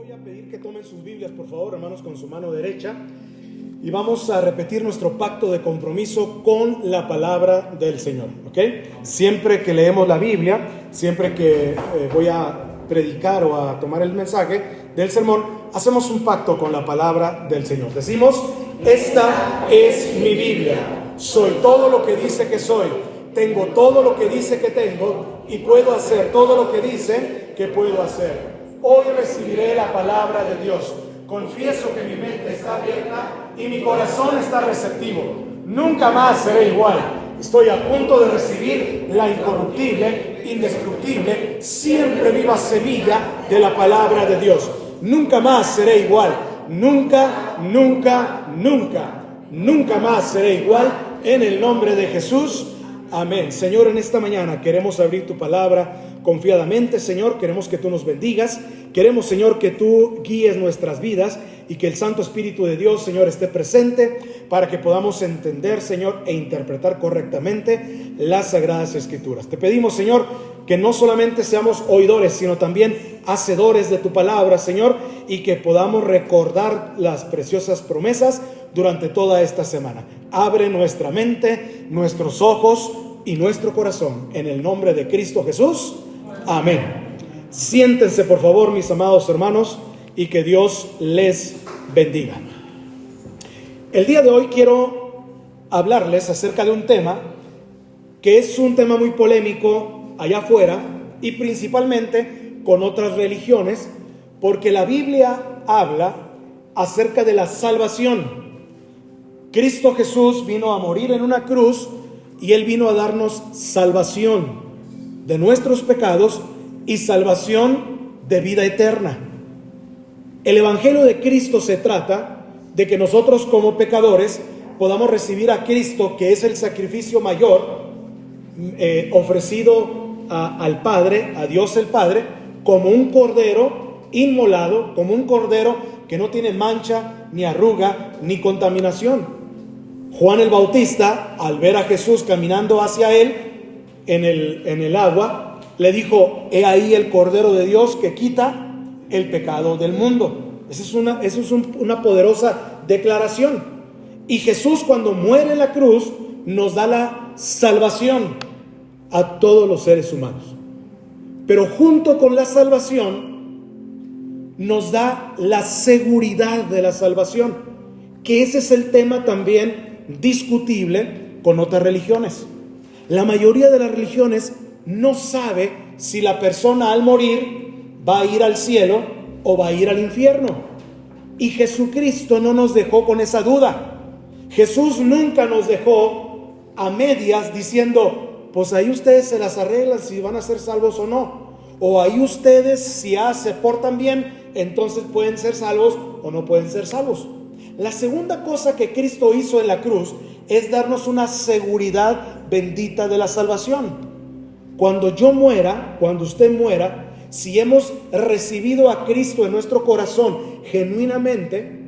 Voy a pedir que tomen sus Biblias, por favor, hermanos, con su mano derecha, y vamos a repetir nuestro pacto de compromiso con la palabra del Señor, ¿ok? Siempre que leemos la Biblia, siempre que voy a predicar o a tomar el mensaje del sermón, hacemos un pacto con la palabra del Señor. Decimos: esta es mi Biblia, soy todo lo que dice que soy, tengo todo lo que dice que tengo y puedo hacer todo lo que dice que puedo hacer. Hoy recibiré la palabra de Dios. Confieso que mi mente está abierta y mi corazón está receptivo. Nunca más seré igual. Estoy a punto de recibir la incorruptible, indestructible, siempre viva semilla de la palabra de Dios. Nunca más seré igual. Nunca, nunca, nunca. Nunca más seré igual. En el nombre de Jesús. Amén. Señor, en esta mañana queremos abrir tu palabra confiadamente, Señor. Queremos que tú nos bendigas. Queremos, Señor, que tú guíes nuestras vidas y que el Santo Espíritu de Dios, Señor, esté presente para que podamos entender, Señor, e interpretar correctamente las Sagradas Escrituras. Te pedimos, Señor, que no solamente seamos oidores, sino también hacedores de tu palabra, Señor, y que podamos recordar las preciosas promesas durante toda esta semana. Abre nuestra mente, nuestros ojos y nuestro corazón en el nombre de Cristo Jesús. Amén. Siéntense, por favor, mis amados hermanos, y que Dios les bendiga. El día de hoy quiero hablarles acerca de un tema que es un tema muy polémico allá afuera y principalmente con otras religiones, porque la Biblia habla acerca de la salvación. Cristo Jesús vino a morir en una cruz y Él vino a darnos salvación de nuestros pecados y salvación de vida eterna. El Evangelio de Cristo se trata de que nosotros como pecadores podamos recibir a Cristo, que es el sacrificio mayor ofrecido al Padre, a Dios el Padre, como un cordero inmolado, como un cordero que no tiene mancha, ni arruga, ni contaminación. Juan el Bautista, al ver a Jesús caminando hacia él en el agua, le dijo: he ahí el Cordero de Dios que quita el pecado del mundo. Esa es una poderosa declaración. Y Jesús, cuando muere en la cruz, nos da la salvación a todos los seres humanos. Pero junto con la salvación, nos da la seguridad de la salvación, que ese es el tema también discutible con otras religiones. La mayoría de las religiones no sabe si la persona al morir va a ir al cielo o va a ir al infierno. Y Jesucristo no nos dejó con esa duda. Jesús nunca nos dejó a medias diciendo: pues ahí ustedes se las arreglan si van a ser salvos o no. O ahí ustedes, si se portan bien, entonces pueden ser salvos o no pueden ser salvos. La segunda cosa que Cristo hizo en la cruz es darnos una seguridad bendita de la salvación. Cuando yo muera, cuando usted muera, si hemos recibido a Cristo en nuestro corazón genuinamente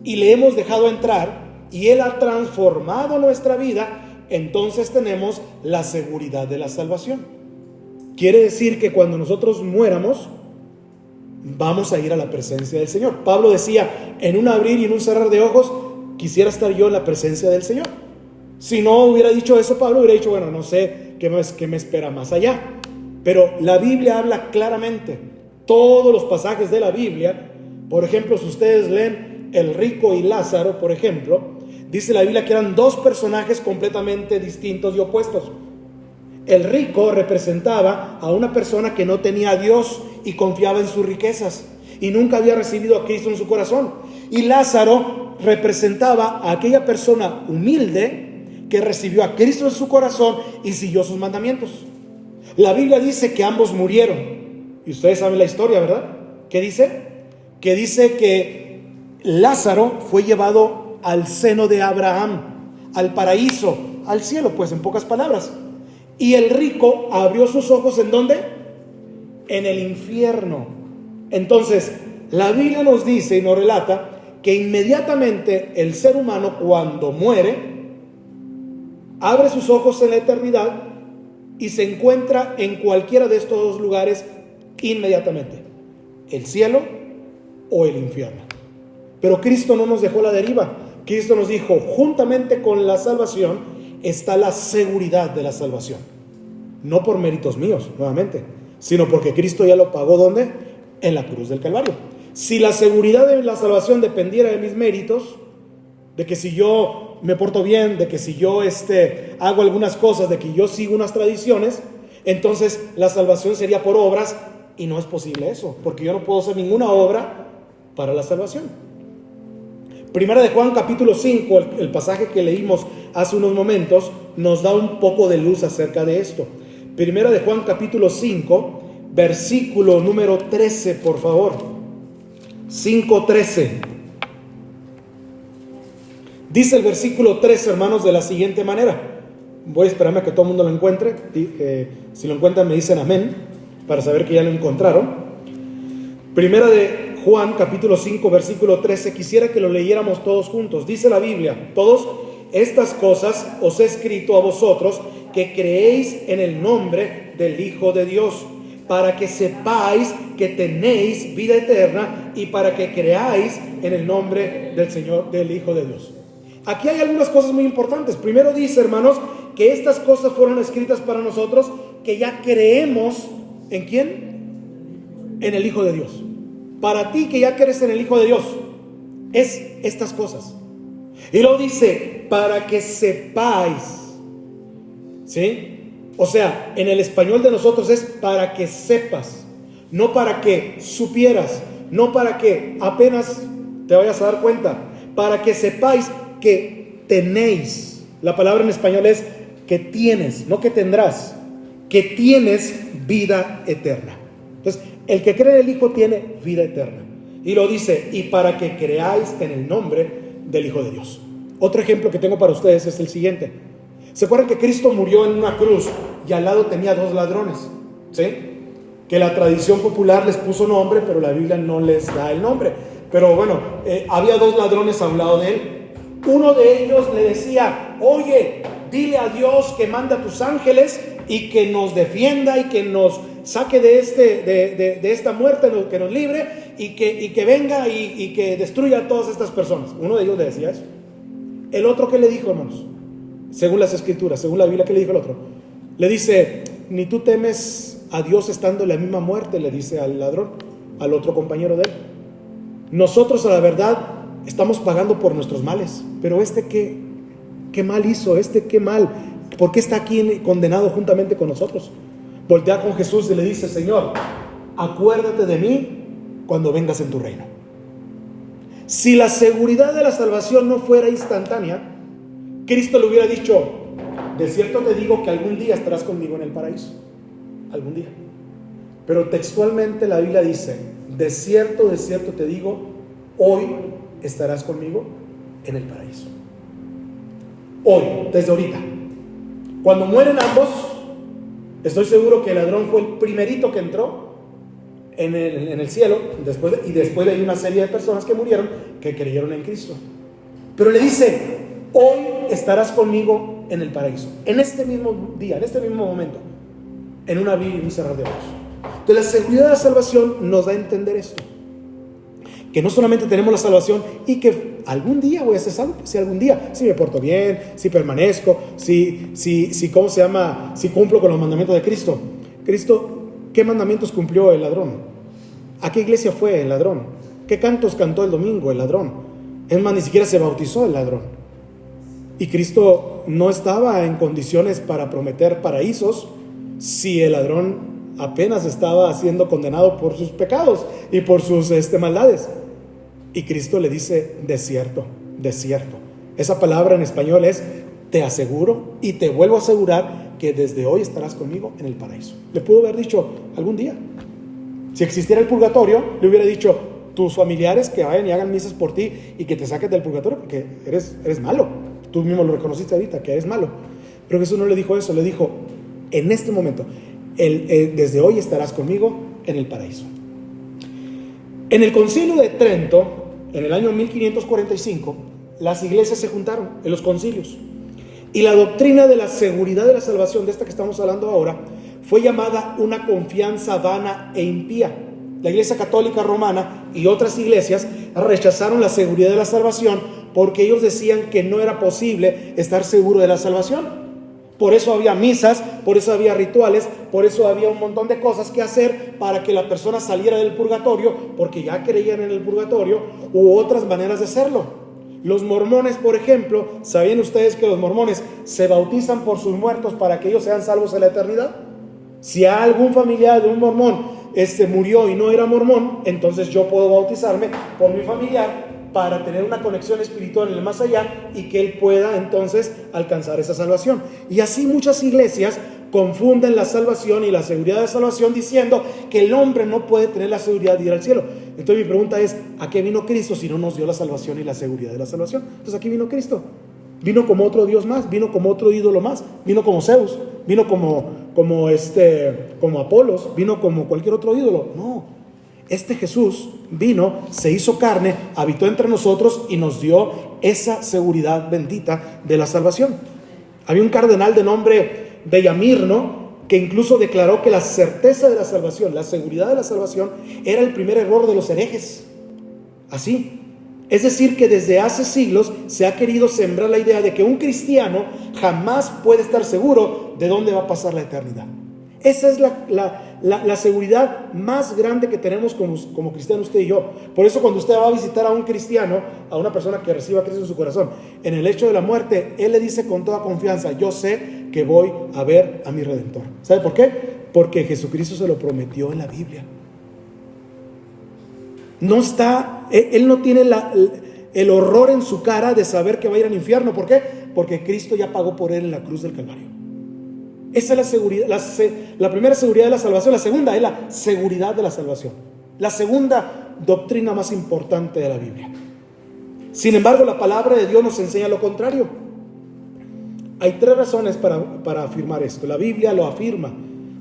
y le hemos dejado entrar y Él ha transformado nuestra vida, entonces tenemos la seguridad de la salvación. Quiere decir que cuando nosotros muéramos, vamos a ir a la presencia del Señor. Pablo decía: en un abrir y en un cerrar de ojos, quisiera estar yo en la presencia del Señor. Si no hubiera dicho eso, Pablo hubiera dicho: bueno, no sé qué me espera más allá. Pero la Biblia habla claramente. Todos los pasajes de la Biblia, por ejemplo, si ustedes leen el rico y Lázaro, por ejemplo, dice la Biblia que eran dos personajes completamente distintos y opuestos. El rico representaba a una persona que no tenía a Dios y confiaba en sus riquezas y nunca había recibido a Cristo en su corazón. Y Lázaro representaba a aquella persona humilde que recibió a Cristo en su corazón y siguió sus mandamientos. La Biblia dice que ambos murieron. Y ustedes saben la historia, ¿verdad? ¿Qué dice? Que dice que Lázaro fue llevado al seno de Abraham, al paraíso, al cielo, pues en pocas palabras. Y el rico abrió sus ojos, ¿en dónde? En el infierno. Entonces, la Biblia nos dice y nos relata que inmediatamente el ser humano, cuando muere, abre sus ojos en la eternidad y se encuentra en cualquiera de estos dos lugares inmediatamente. el cielo o el infierno. Pero Cristo no nos dejó a la deriva. Cristo nos dijo, juntamente con la salvación está la seguridad de la salvación. No por méritos míos, nuevamente, sino porque Cristo ya lo pagó, ¿dónde? En la cruz del Calvario. Si la seguridad de la salvación dependiera de mis méritos, de que si yo me porto bien, de que si yo hago algunas cosas, de que yo sigo unas tradiciones, entonces la salvación sería por obras, y no es posible eso, porque yo no puedo hacer ninguna obra para la salvación. Primera de Juan capítulo 5, el pasaje que leímos hace unos momentos, nos da un poco de luz acerca de esto. Primera de Juan capítulo 5, versículo número 13, por favor. 5:13. Dice el versículo 13, hermanos, de la siguiente manera. Voy a esperarme a que todo el mundo lo encuentre. Si lo encuentran me dicen amén, para saber que ya lo encontraron. Primera de Juan capítulo 5 versículo 13. Quisiera que lo leyéramos todos juntos. Dice la Biblia: todas estas cosas os he escrito a vosotros que creéis en el nombre del Hijo de Dios, para que sepáis que tenéis vida eterna y para que creáis en el nombre del Señor, del Hijo de Dios. Aquí hay algunas cosas muy importantes. Primero dice, hermanos, que estas cosas fueron escritas para nosotros que ya creemos ¿en quién? En el Hijo de Dios. Para ti que ya crees en el Hijo de Dios, es estas cosas. Y luego dice, para que sepáis. ¿Sí? O sea, en el español de nosotros es para que sepas, no para que supieras, no para que apenas te vayas a dar cuenta, para que sepáis que tenéis. La palabra en español es que tienes, no que tendrás, que tienes vida eterna. Entonces, el que cree en el Hijo tiene vida eterna. Y lo dice, y para que creáis en el nombre del Hijo de Dios. Otro ejemplo que tengo para ustedes es el siguiente. ¿Se acuerdan que Cristo murió en una cruz y al lado tenía 2 ladrones? ¿Sí? Que la tradición popular les puso nombre, pero la Biblia no les da el nombre. Pero bueno, había 2 ladrones a un lado de él. Uno de ellos le decía, oye, dile a Dios que manda a tus ángeles y que nos defienda y que nos saque de esta muerte, que nos libre y que venga y que destruya a todas estas personas. Uno de ellos le decía eso. El otro, ¿qué le dijo, hermanos? Según las escrituras, según la Biblia, ¿qué le dijo el otro? Le dice, ni tú temes a Dios estando en la misma muerte, le dice al ladrón, al otro compañero de él. Nosotros, a la verdad, estamos pagando por nuestros males, pero ¿qué mal hizo? ¿Qué mal? ¿Por qué está aquí condenado juntamente con nosotros? Voltea con Jesús y le dice, Señor, acuérdate de mí cuando vengas en tu reino. Si la seguridad de la salvación no fuera instantánea, Cristo le hubiera dicho, de cierto te digo que algún día estarás conmigo en el paraíso. Algún día. Pero textualmente la Biblia dice, de cierto te digo, hoy estarás conmigo en el paraíso. Hoy, desde ahorita. Cuando mueren ambos, estoy seguro que el ladrón fue el primerito que entró en el cielo, y después hay una serie de personas que murieron que creyeron en Cristo. Pero le dice, hoy estarás conmigo en el paraíso, en este mismo día, en este mismo momento, en un abrir y un cerrar de ojos. Entonces la seguridad de la salvación nos da a entender esto, que no solamente tenemos la salvación y que algún día voy a ser salvo, si algún día, si me porto bien, si permanezco, si cumplo con los mandamientos de Cristo. Cristo, ¿qué mandamientos cumplió el ladrón? ¿A qué iglesia fue el ladrón? ¿Qué cantos cantó el domingo el ladrón? Es más, ni siquiera se bautizó el ladrón. Y Cristo no estaba en condiciones para prometer paraísos si el ladrón apenas estaba siendo condenado por sus pecados y por sus maldades. Y Cristo le dice, de cierto. Esa palabra en español es, te aseguro y te vuelvo a asegurar que desde hoy estarás conmigo en el paraíso. Le pudo haber dicho algún día. Si existiera el purgatorio, le hubiera dicho, tus familiares que vayan y hagan misas por ti y que te saquen del purgatorio porque eres malo. Tú mismo lo reconociste ahorita, que eres malo. Pero Jesús no le dijo eso, le dijo, en este momento, desde hoy estarás conmigo en el paraíso. En el Concilio de Trento, en el año 1545, las iglesias se juntaron en los concilios. Y la doctrina de la seguridad de la salvación, de esta que estamos hablando ahora, fue llamada una confianza vana e impía. la Iglesia Católica Romana y otras iglesias rechazaron la seguridad de la salvación porque ellos decían que no era posible estar seguro de la salvación. Por eso había misas, por eso había rituales, por eso había un montón de cosas que hacer para que la persona saliera del purgatorio, porque ya creían en el purgatorio, u otras maneras de hacerlo. Los mormones, por ejemplo, ¿sabían ustedes que los mormones se bautizan por sus muertos para que ellos sean salvos en la eternidad? Si algún familiar de un mormón murió y no era mormón, entonces yo puedo bautizarme por mi familiar para tener una conexión espiritual en el más allá y que él pueda entonces alcanzar esa salvación. Y así muchas iglesias confunden la salvación y la seguridad de salvación diciendo que el hombre no puede tener la seguridad de ir al cielo. Entonces mi pregunta es, ¿a qué vino Cristo si no nos dio la salvación y la seguridad de la salvación? Entonces aquí vino Cristo. Vino como otro Dios más, vino como otro ídolo más, vino como Zeus, vino como Apolos, vino como cualquier otro ídolo. No. Este Jesús vino, se hizo carne, habitó entre nosotros y nos dio esa seguridad bendita de la salvación. Había un cardenal de nombre Bellamirno que incluso declaró que la certeza de la salvación, la seguridad de la salvación, era el primer error de los herejes. Así. Es decir, que desde hace siglos se ha querido sembrar la idea de que un cristiano jamás puede estar seguro de dónde va a pasar la eternidad. Esa es la seguridad más grande que tenemos como cristianos, usted y yo. Por eso cuando usted va a visitar a un cristiano, a una persona que reciba a Cristo en su corazón, en el hecho de la muerte, él le dice con toda confianza, yo sé que voy a ver a mi Redentor. ¿Sabe por qué? Porque Jesucristo se lo prometió en la Biblia. Él no tiene el horror en su cara de saber que va a ir al infierno. ¿Por qué? Porque Cristo ya pagó por él en la cruz del Calvario. Esa es la seguridad, la primera seguridad de la salvación. La segunda es la seguridad de la salvación. La segunda doctrina más importante de la Biblia. Sin embargo, la palabra de Dios nos enseña lo contrario. Hay tres razones para afirmar esto. La Biblia lo afirma.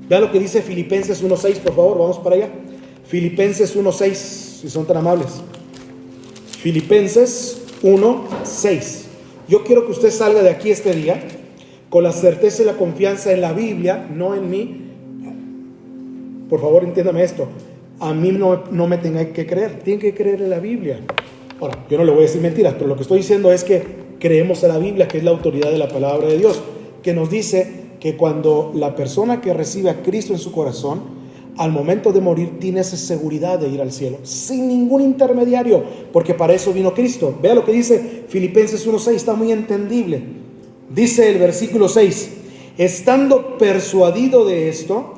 Vean lo que dice Filipenses 1:6, por favor, vamos para allá. Filipenses 1:6, si son tan amables. Filipenses 1:6. Yo quiero que usted salga de aquí este día con la certeza y la confianza en la Biblia, no en mí. Por favor, entiéndame esto. A mí no me tenga que creer, tiene que creer en la Biblia. Ahora, yo no le voy a decir mentiras, pero lo que estoy diciendo es que creemos en la Biblia, que es la autoridad de la palabra de Dios, que nos dice que cuando la persona que recibe a Cristo en su corazón, al momento de morir, tiene esa seguridad de ir al cielo, sin ningún intermediario, porque para eso vino Cristo. Vea lo que dice Filipenses 1:6, está muy entendible. Dice el versículo 6, estando persuadido de esto,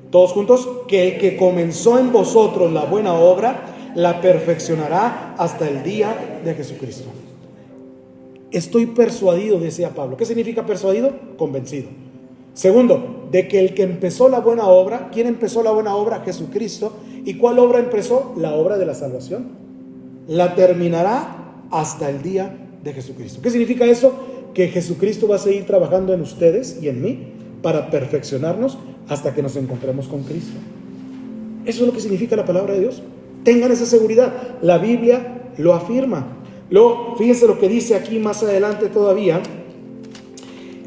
todos juntos, que el que comenzó en vosotros la buena obra, la perfeccionará hasta el día de Jesucristo. Estoy persuadido, decía Pablo. ¿Qué significa persuadido? Convencido. Segundo, de que el que empezó la buena obra, ¿quién empezó la buena obra? Jesucristo. ¿Y cuál obra empezó? La obra de la salvación. La terminará hasta el día de Jesucristo. ¿Qué significa eso? Que Jesucristo va a seguir trabajando en ustedes y en mí para perfeccionarnos hasta que nos encontremos con Cristo. Eso es lo que significa la palabra de Dios. Tengan esa seguridad. La Biblia lo afirma. Luego, fíjense lo que dice aquí más adelante todavía,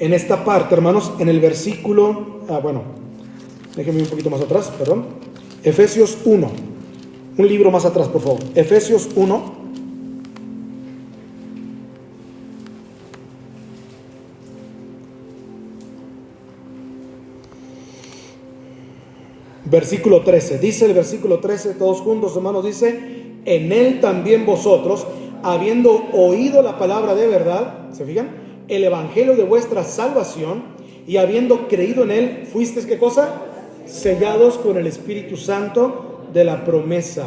en esta parte, hermanos, en el versículo, déjenme un poquito más atrás, perdón. Efesios 1. Un libro más atrás, por favor. Efesios 1. Versículo 13, dice el versículo 13, todos juntos, hermanos, dice, en él también vosotros, habiendo oído la palabra de verdad, ¿se fijan? El evangelio de vuestra salvación, y habiendo creído en él, fuisteis, ¿qué cosa? Sellados con el Espíritu Santo de la promesa,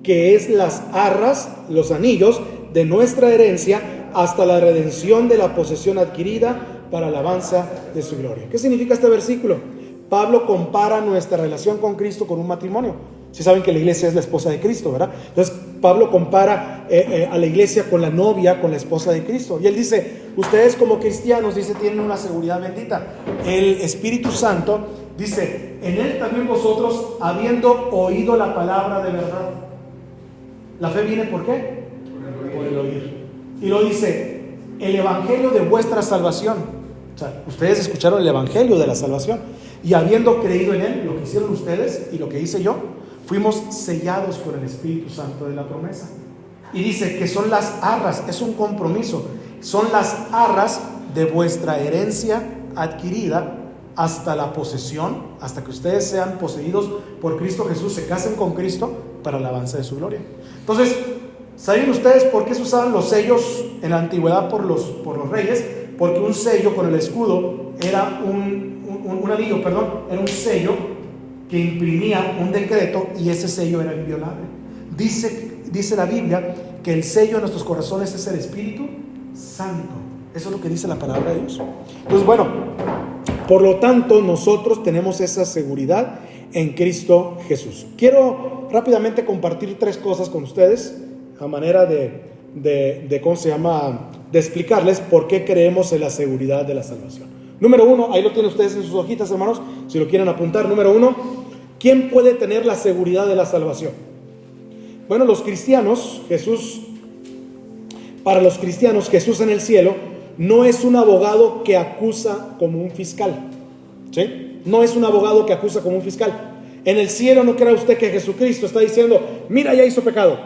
que es las arras, los anillos de nuestra herencia, hasta la redención de la posesión adquirida para alabanza de su gloria. ¿Qué significa este versículo? Pablo compara nuestra relación con Cristo con un matrimonio. Si saben que la iglesia es la esposa de Cristo, ¿verdad? Entonces Pablo compara a la iglesia con la novia, con la esposa de Cristo. Y él dice, ustedes como cristianos, dice, tienen una seguridad bendita. El Espíritu Santo, dice, en él también vosotros, habiendo oído la palabra de verdad. La fe viene ¿por qué? Por el oír. Y lo dice, el evangelio de vuestra salvación. O sea, ustedes escucharon el evangelio de la salvación. Y habiendo creído en él, lo que hicieron ustedes y lo que hice yo, fuimos sellados con el Espíritu Santo de la promesa. Y dice que son las arras, es un compromiso, son las arras de vuestra herencia adquirida hasta la posesión, hasta que ustedes sean poseídos por Cristo Jesús, se casen con Cristo para la alabanza de su gloria. Entonces, ¿saben ustedes por qué se usaban los sellos en la antigüedad por los reyes? Porque un sello con el escudo era un anillo, era un sello que imprimía un decreto, y ese sello era inviolable. Dice la Biblia que el sello en nuestros corazones es el Espíritu Santo. Eso es lo que dice la palabra de Dios. Pues bueno, por lo tanto nosotros tenemos esa seguridad en Cristo Jesús. Quiero rápidamente compartir 3 cosas con ustedes a manera de ¿cómo se llama?, de explicarles por qué creemos en la seguridad de la salvación. Número 1, ahí lo tienen ustedes en sus hojitas, hermanos, si lo quieren apuntar. Número 1, ¿quién puede tener la seguridad de la salvación? Bueno, los cristianos, para los cristianos, Jesús en el cielo no es un abogado que acusa como un fiscal, ¿sí? No es un abogado que acusa como un fiscal. En el cielo no crea usted que Jesucristo está diciendo, mira, ya hizo pecado,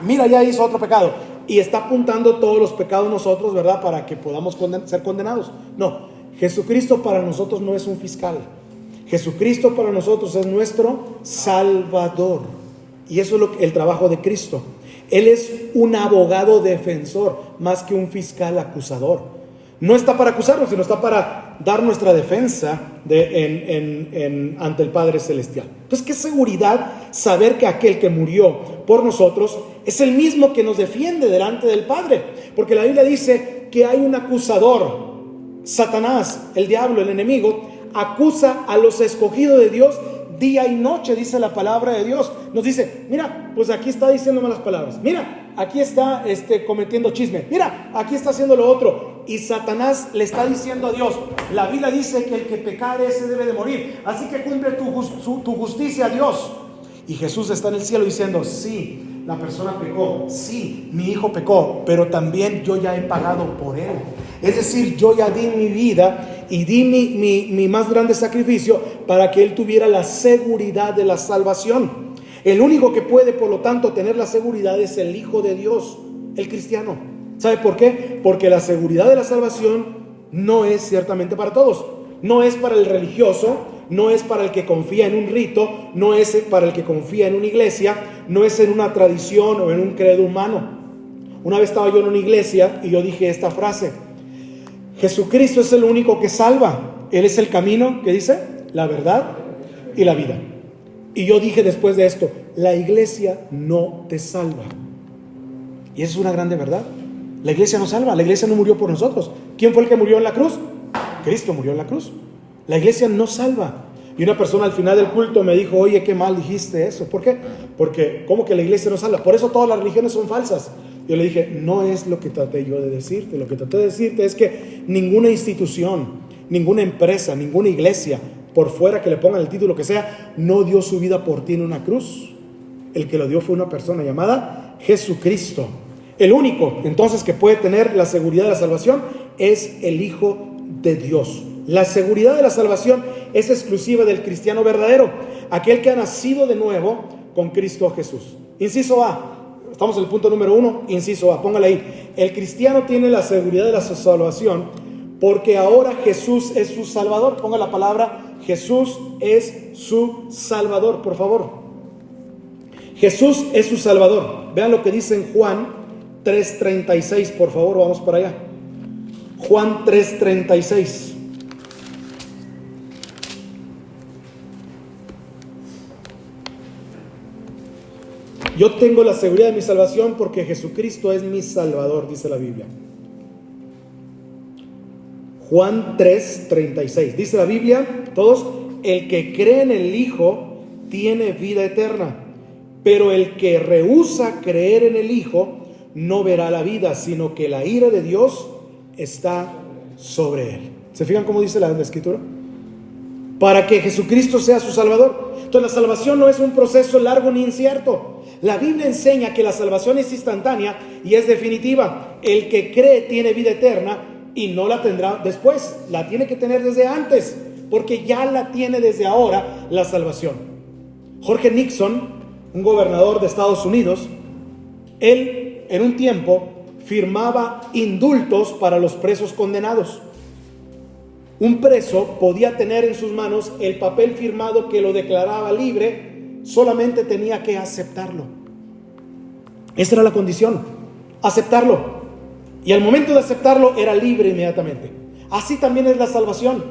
mira, ya hizo otro pecado, y está apuntando todos los pecados nosotros, ¿verdad?, para que podamos ser condenados. No, Jesucristo para nosotros no es un fiscal. Jesucristo para nosotros es nuestro Salvador, y eso es el trabajo de Cristo. Él es un abogado defensor más que un fiscal acusador. No está para acusarnos, sino está para dar nuestra defensa ante el Padre Celestial. Entonces, qué seguridad saber que aquel que murió por nosotros es el mismo que nos defiende delante del Padre. Porque la Biblia dice que hay un acusador. Satanás, el diablo, el enemigo, acusa a los escogidos de Dios día y noche, dice la palabra de Dios. Nos dice, mira, pues aquí está diciendo malas palabras, mira, aquí está cometiendo chisme, mira, aquí está haciendo lo otro. Y Satanás le está diciendo a Dios, la Biblia dice que el que pecare ese debe de morir, así que cumple tu justicia, Dios. Y Jesús está en el cielo diciendo, sí, la persona pecó, sí, mi hijo pecó, pero también yo ya he pagado por él. Es decir, yo ya di mi vida y di mi más grande sacrificio para que él tuviera la seguridad de la salvación. El único que puede, por lo tanto, tener la seguridad es el Hijo de Dios, el cristiano. ¿Sabe por qué? Porque la seguridad de la salvación no es ciertamente para todos. No es para el religioso, no es para el que confía en un rito, no es para el que confía en una iglesia, no es en una tradición o en un credo humano. Una vez estaba yo en una iglesia y yo dije esta frase: Jesucristo es el único que salva. Él es el camino, ¿qué dice? La verdad y la vida. Y yo dije después de esto, la iglesia no te salva. Y esa es una grande verdad. La iglesia no salva, la iglesia no murió por nosotros. ¿Quién fue el que murió en la cruz? Cristo murió en la cruz. La iglesia no salva. Y una persona al final del culto me dijo, oye, qué mal dijiste eso. ¿Por qué? Porque, ¿cómo que la iglesia no salva? Por eso todas las religiones son falsas. Yo le dije, no es lo que traté yo de decirte. Lo que traté de decirte es que ninguna institución, ninguna empresa, ninguna iglesia, por fuera que le pongan el título que sea, no dio su vida por ti en una cruz. El que lo dio fue una persona llamada Jesucristo. El único, entonces, que puede tener la seguridad de la salvación es el Hijo de Dios. La seguridad de la salvación es exclusiva del cristiano verdadero, aquel que ha nacido de nuevo con Cristo Jesús. Inciso A, estamos en el punto número 1, inciso A, póngale ahí. El cristiano tiene la seguridad de la salvación porque ahora Jesús es su Salvador. Ponga la palabra, Jesús es su Salvador, por favor. Jesús es su Salvador. Vean lo que dice en Juan 3:36, por favor, vamos para allá. Juan 3:36. Yo tengo la seguridad de mi salvación porque Jesucristo es mi Salvador, dice la Biblia. Juan 3:36. Dice la Biblia, todos, el que cree en el Hijo tiene vida eterna, pero el que rehúsa creer en el Hijo no verá la vida, sino que la ira de Dios está sobre él. ¿Se fijan cómo dice la Escritura? Para que Jesucristo sea su Salvador. Entonces la salvación no es un proceso largo ni incierto. La Biblia enseña que la salvación es instantánea y es definitiva. El que cree tiene vida eterna y no la tendrá después. La tiene que tener desde antes, porque ya la tiene desde ahora la salvación. Jorge Nixon, un gobernador de Estados Unidos, él en un tiempo firmaba indultos para los presos condenados. Un preso podía tener en sus manos el papel firmado que lo declaraba libre, solamente tenía que aceptarlo. Esa era la condición, aceptarlo. Y al momento de aceptarlo era libre inmediatamente. Así también es la salvación.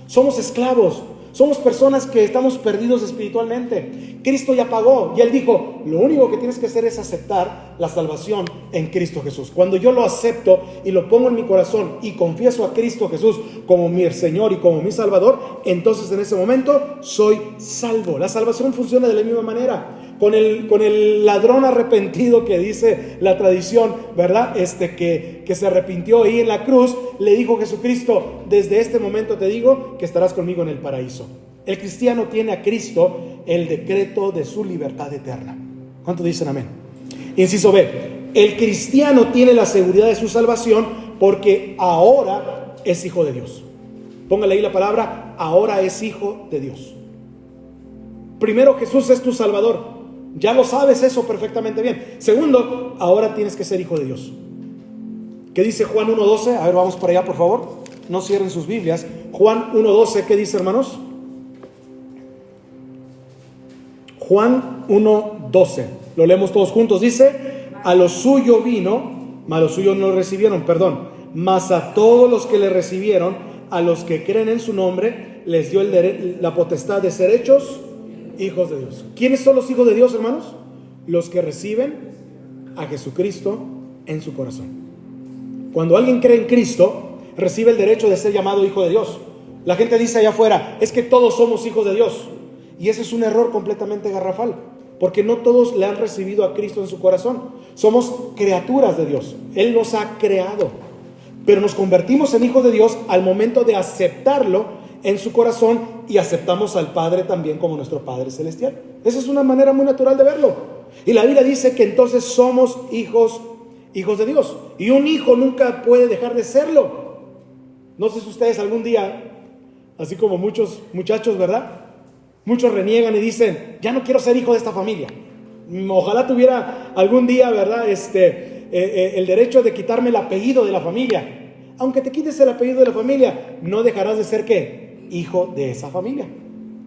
Somos esclavos, somos personas que estamos perdidos espiritualmente. Cristo ya pagó y Él dijo, lo único que tienes que hacer es aceptar la salvación en Cristo Jesús. Cuando yo lo acepto y lo pongo en mi corazón y confieso a Cristo Jesús como mi Señor y como mi Salvador, entonces en ese momento soy salvo. La salvación funciona de la misma manera. Con el ladrón arrepentido que dice la tradición, ¿verdad? Que se arrepintió ahí en la cruz, le dijo Jesucristo, desde este momento te digo que estarás conmigo en el paraíso. El cristiano tiene a Cristo el decreto de su libertad eterna. ¿Cuántos dicen amén? Inciso B, el cristiano tiene la seguridad de su salvación porque ahora es hijo de Dios. Póngale ahí la palabra, ahora es hijo de Dios. Primero, Jesús es tu Salvador. Ya lo sabes eso perfectamente bien. Segundo, ahora tienes que ser hijo de Dios. ¿Qué dice Juan 1:12? A ver, vamos para allá, por favor. No cierren sus Biblias. Juan 1:12, ¿qué dice, hermanos? Juan 1:12. Lo leemos todos juntos. Dice, a lo suyo vino, mas los suyos no lo recibieron, mas a todos los que le recibieron, a los que creen en su nombre, les dio la potestad de ser hechos hijos de Dios. ¿Quiénes son los hijos de Dios, hermanos? Los que reciben a Jesucristo en su corazón. Cuando alguien cree en Cristo, recibe el derecho de ser llamado hijo de Dios. La gente dice allá afuera, es que todos somos hijos de Dios. Y ese es un error completamente garrafal, porque no todos le han recibido a Cristo en su corazón. Somos criaturas de Dios. Él nos ha creado. Pero nos convertimos en hijos de Dios al momento de aceptarlo en su corazón y aceptamos al Padre también como nuestro Padre Celestial. Esa es una manera muy natural de verlo. Y la Biblia dice que entonces somos hijos de Dios. Y un hijo nunca puede dejar de serlo. No sé si ustedes algún día, así como muchos muchachos, ¿verdad? Muchos reniegan y dicen, ya no quiero ser hijo de esta familia. Ojalá tuviera algún día, ¿verdad? El derecho de quitarme el apellido de la familia. Aunque te quites el apellido de la familia, no dejarás de ser, ¿qué? Hijo de esa familia.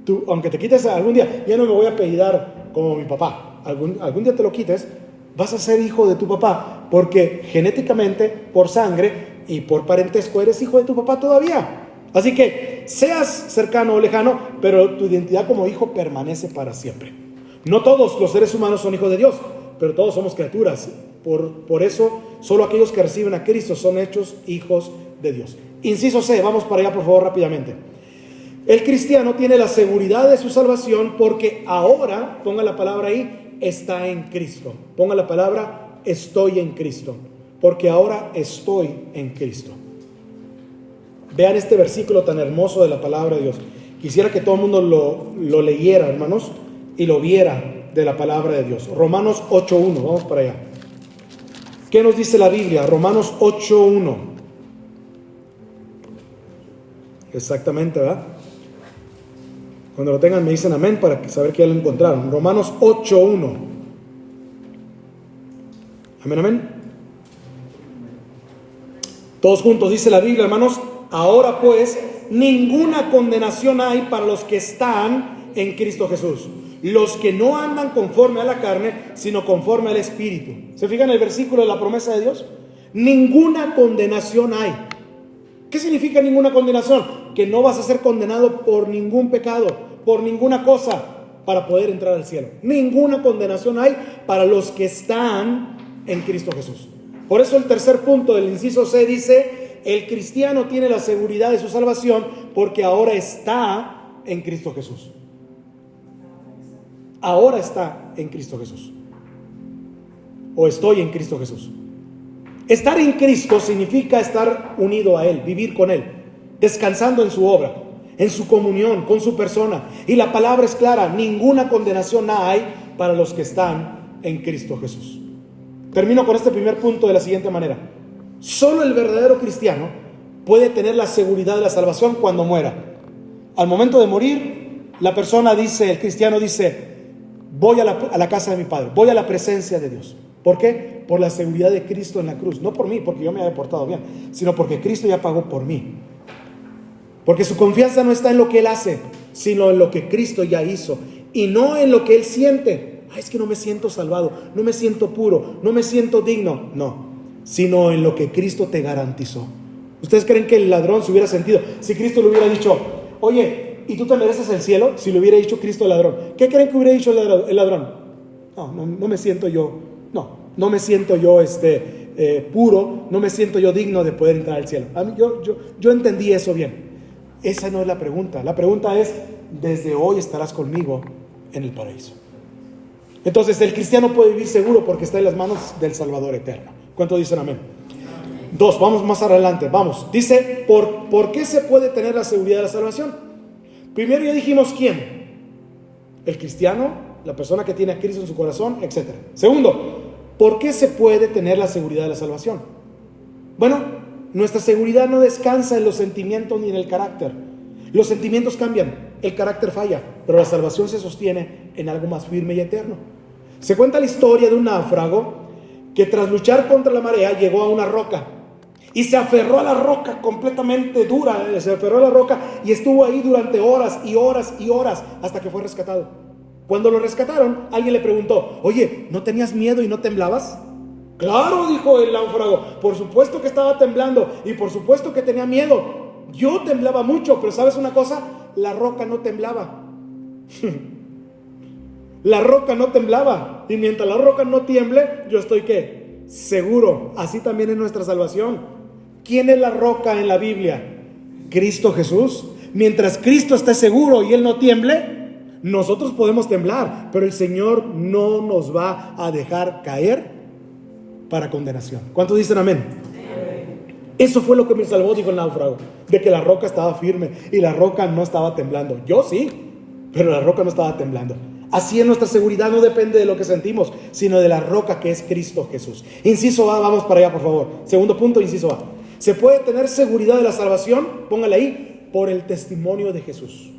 Tú, aunque te quites algún día, ya no me voy a apellidar como mi papá. Algún día te lo quites, vas a ser hijo de tu papá, porque genéticamente, por sangre y por parentesco, eres hijo de tu papá todavía. Así que seas cercano o lejano, pero tu identidad como hijo permanece para siempre. No todos los seres humanos son hijos de Dios, pero todos somos criaturas. Por eso, solo aquellos que reciben a Cristo son hechos hijos de Dios. Inciso C, vamos para allá por favor rápidamente. El cristiano tiene la seguridad de su salvación porque ahora, ponga la palabra ahí, está en Cristo. Ponga la palabra, estoy en Cristo. Porque ahora estoy en Cristo. Vean este versículo tan hermoso de la palabra de Dios. Quisiera que todo el mundo lo leyera, hermanos, y lo viera de la palabra de Dios. Romanos 8:1, vamos para allá. ¿Qué nos dice la Biblia? Romanos 8:1. Exactamente, ¿verdad? Cuando lo tengan me dicen amén para saber que ya lo encontraron. Romanos 8:1. Amén, amén. Todos juntos dice la Biblia, hermanos. Ahora pues, ninguna condenación hay para los que están en Cristo Jesús. Los que no andan conforme a la carne, sino conforme al Espíritu. ¿Se fijan en el versículo de la promesa de Dios? Ninguna condenación hay. ¿Qué significa ninguna condenación? Que no vas a ser condenado por ningún pecado, por ninguna cosa, para poder entrar al cielo. Ninguna condenación hay para los que están en Cristo Jesús. Por eso el tercer punto del inciso C dice, el cristiano tiene la seguridad de su salvación porque ahora está en Cristo Jesús. Ahora está en Cristo Jesús. O estoy en Cristo Jesús. Estar en Cristo significa estar unido a Él, vivir con Él, descansando en su obra, en su comunión, con su persona. Y la palabra es clara, ninguna condenación hay para los que están en Cristo Jesús. Termino con este primer punto de la siguiente manera. Solo el verdadero cristiano puede tener la seguridad de la salvación cuando muera. Al momento de morir, la persona dice, el cristiano dice, voy a la casa de mi Padre, voy a la presencia de Dios. ¿Por qué? Por la seguridad de Cristo en la cruz. No por mí, porque yo me haya portado bien, sino porque Cristo ya pagó por mí. Porque su confianza no está en lo que Él hace, sino en lo que Cristo ya hizo. Y no en lo que Él siente. Es que no me siento salvado, no me siento puro, no me siento digno. No, sino en lo que Cristo te garantizó. ¿Ustedes creen que el ladrón se hubiera sentido si Cristo le hubiera dicho, oye, ¿y tú te mereces el cielo? Si le hubiera dicho Cristo al ladrón, ¿qué creen que hubiera dicho el ladrón? No me siento yo, no me siento yo puro, no me siento yo digno de poder entrar al cielo. A mí, yo entendí eso bien. Esa no es la pregunta. La pregunta es, desde hoy estarás conmigo en el paraíso. Entonces el cristiano puede vivir seguro porque está en las manos del Salvador eterno. ¿Cuántos dicen amén? 2, vamos más adelante, vamos. Dice, ¿por qué se puede tener la seguridad de la salvación? Primero ya dijimos quién. El cristiano, la persona que tiene a Cristo en su corazón, etc. Segundo, ¿por qué se puede tener la seguridad de la salvación? Bueno, nuestra seguridad no descansa en los sentimientos ni en el carácter. Los sentimientos cambian, el carácter falla, pero la salvación se sostiene en algo más firme y eterno. Se cuenta la historia de un náufrago que tras luchar contra la marea llegó a una roca y se aferró a la roca completamente dura, se aferró a la roca y estuvo ahí durante horas y horas y horas hasta que fue rescatado. Cuando lo rescataron, alguien le preguntó, oye, ¿no tenías miedo y no temblabas? Claro, dijo el náufrago, por supuesto que estaba temblando y por supuesto que tenía miedo. Yo temblaba mucho, pero ¿sabes una cosa? La roca no temblaba. La roca no temblaba. Y mientras la roca no tiemble, yo estoy ¿qué? Seguro. Así también es nuestra salvación. ¿Quién es la roca en la Biblia? Cristo Jesús. Mientras Cristo esté seguro y Él no tiemble, nosotros podemos temblar, pero el Señor no nos va a dejar caer para condenación. ¿Cuántos dicen amén? Eso fue lo que me salvó, dijo el náufrago, de que la roca estaba firme y la roca no estaba temblando. Yo sí, pero la roca no estaba temblando. Así es, nuestra seguridad no depende de lo que sentimos, sino de la roca que es Cristo Jesús. Inciso A, vamos para allá por favor. Segundo punto, inciso A. ¿Se puede tener seguridad de la salvación? Póngale ahí, por el testimonio de Jesús.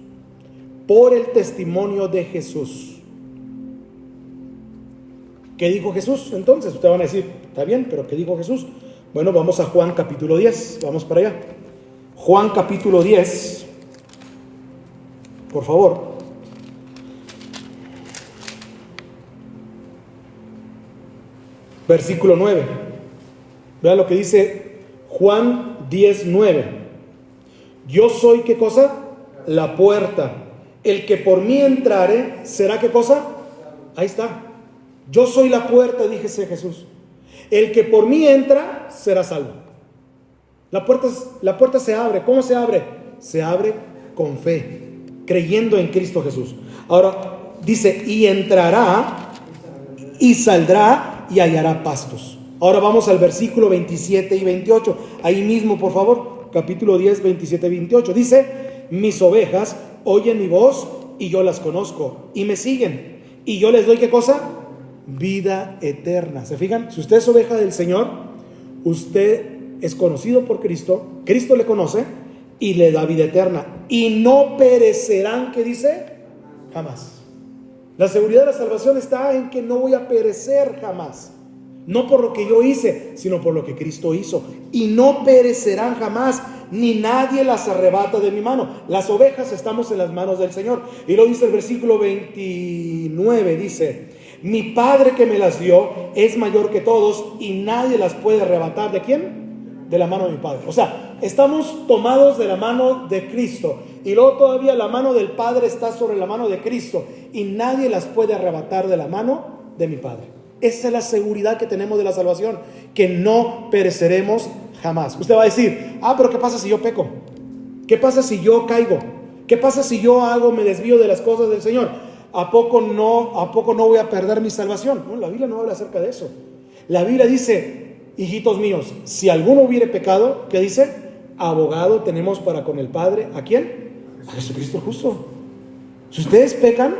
Por el testimonio de Jesús. ¿Qué dijo Jesús? Entonces, ustedes van a decir, está bien, pero ¿qué dijo Jesús? Bueno, vamos a Juan capítulo 10, vamos para allá. Juan capítulo 10, por favor. Versículo 9. Vean lo que dice Juan 10, 9. Yo soy, ¿qué cosa? La puerta. El que por mí entrare, ¿será qué cosa? Ahí está. Yo soy la puerta, díjese Jesús. El que por mí entra, será salvo. La puerta se abre. ¿Cómo se abre? Se abre con fe, creyendo en Cristo Jesús. Ahora dice, y entrará y saldrá y hallará pastos. Ahora vamos al versículo 27 y 28. Ahí mismo, por favor, capítulo 10, 27 y 28. Dice, mis ovejas oyen mi voz y yo las conozco y me siguen. Y yo les doy, ¿qué cosa? Vida eterna. ¿Se fijan? Si usted es oveja del Señor, usted es conocido por Cristo, Cristo le conoce y le da vida eterna. Y no perecerán, ¿qué dice? Jamás. La seguridad de la salvación está en que no voy a perecer jamás. No por lo que yo hice, sino por lo que Cristo hizo. Y no perecerán jamás, ni nadie las arrebata de mi mano. Las ovejas estamos en las manos del Señor. Y lo dice el versículo 29, dice, mi Padre que me las dio es mayor que todos y nadie las puede arrebatar. ¿De quién? De la mano de mi Padre. O sea, estamos tomados de la mano de Cristo y luego todavía la mano del Padre está sobre la mano de Cristo y nadie las puede arrebatar de la mano de mi Padre. Esa es la seguridad que tenemos de la salvación, que no pereceremos jamás. Usted va a decir, pero ¿qué pasa si yo peco? ¿Qué pasa si yo caigo? ¿Qué pasa si yo me desvío de las cosas del Señor? ¿A poco no voy a perder mi salvación? No, la Biblia no habla acerca de eso. La Biblia dice, hijitos míos, si alguno hubiere pecado, ¿qué dice? Abogado tenemos para con el Padre. ¿A quién? A Jesucristo justo. Si ustedes pecan,